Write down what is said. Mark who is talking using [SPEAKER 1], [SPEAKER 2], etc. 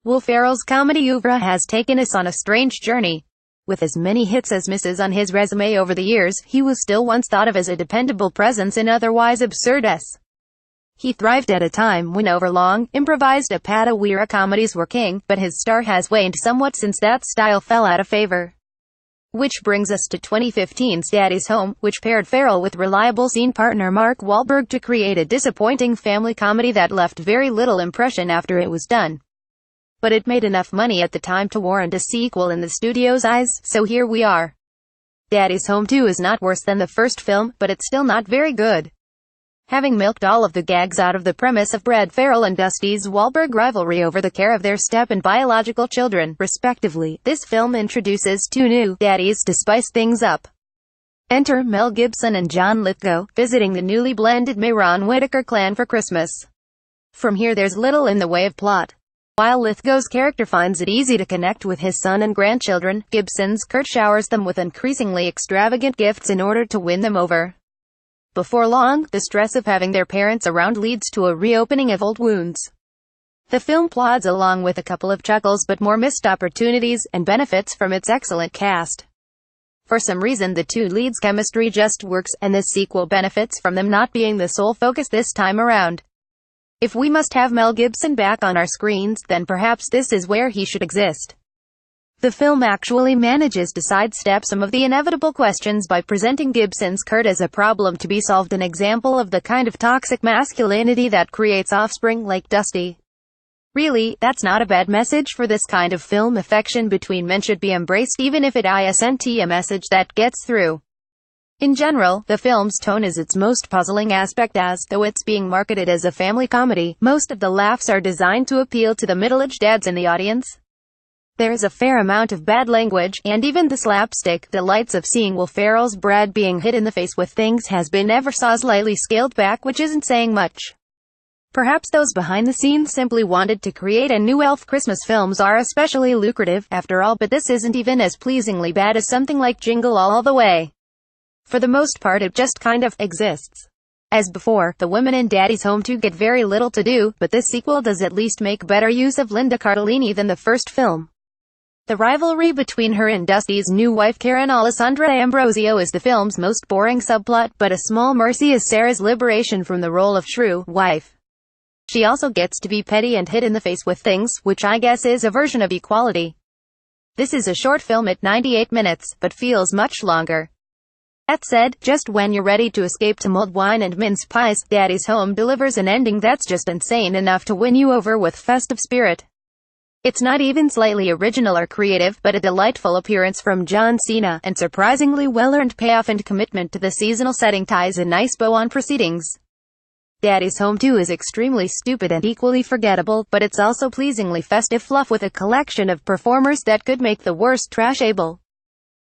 [SPEAKER 1] Will Ferrell's comedy oeuvre has taken us on a strange journey. With as many hits as misses on his resume over the years, he was still once thought of as a dependable presence in otherwise absurd s. He thrived at a time when overlong, improvised Apatowera comedies were king, but his star has waned somewhat since that style fell out of favor. Which brings us to 2015's Daddy's Home, which paired Ferrell with reliable scene partner Mark Wahlberg to create a disappointing family comedy that left very little impression after it was done. But it made enough money at the time to warrant a sequel in the studio's eyes, so here we are. Daddy's Home 2 is not worse than the first film, but it's still not very good. Having milked all of the gags out of the premise of Brad Ferrell and Dusty's Wahlberg rivalry over the care of their step and biological children, respectively, this film introduces two new daddies to spice things up. Enter Mel Gibson and John Lithgow, visiting the newly blended Mayron Whitaker clan for Christmas. From here there's little in the way of plot. While Lithgow's character finds it easy to connect with his son and grandchildren, Gibson's Kurt showers them with increasingly extravagant gifts in order to win them over. Before long, the stress of having their parents around leads to a reopening of old wounds. The film plods along with a couple of chuckles but more missed opportunities, and benefits from its excellent cast. For some reason the two leads' chemistry just works, and this sequel benefits from them not being the sole focus this time around. If we must have Mel Gibson back on our screens, then perhaps this is where he should exist. The film actually manages to sidestep some of the inevitable questions by presenting Gibson's Kurt as a problem to be solved, an example of the kind of toxic masculinity that creates offspring like Dusty. Really, that's not a bad message for this kind of film. Affection between men should be embraced, even if it isn't a message that gets through. In general, the film's tone is its most puzzling aspect, as, though it's being marketed as a family comedy, most of the laughs are designed to appeal to the middle-aged dads in the audience. There's a fair amount of bad language, and even the slapstick delights of seeing Will Ferrell's Brad being hit in the face with things has been ever so slightly scaled back, which isn't saying much. Perhaps those behind the scenes simply wanted to create a new elf. Christmas films are especially lucrative, after all, but this isn't even as pleasingly bad as something like Jingle All the Way. For the most part it just kind of exists. As before, the women in Daddy's Home 2 get very little to do, but this sequel does at least make better use of Linda Cardellini than the first film. The rivalry between her and Dusty's new wife Karen Alessandra Ambrosio is the film's most boring subplot, but a small mercy is Sarah's liberation from the role of shrew wife. She also gets to be petty and hit in the face with things, which I guess is a version of equality. This is a short film at 98 minutes, but feels much longer. That said, just when you're ready to escape to mulled wine and mince pies, Daddy's Home delivers an ending that's just insane enough to win you over with festive spirit. It's not even slightly original or creative, but a delightful appearance from John Cena, and surprisingly well-earned payoff and commitment to the seasonal setting ties a nice bow on proceedings. Daddy's Home 2 is extremely stupid and equally forgettable, but it's also pleasingly festive fluff with a collection of performers that could make the worst trash able.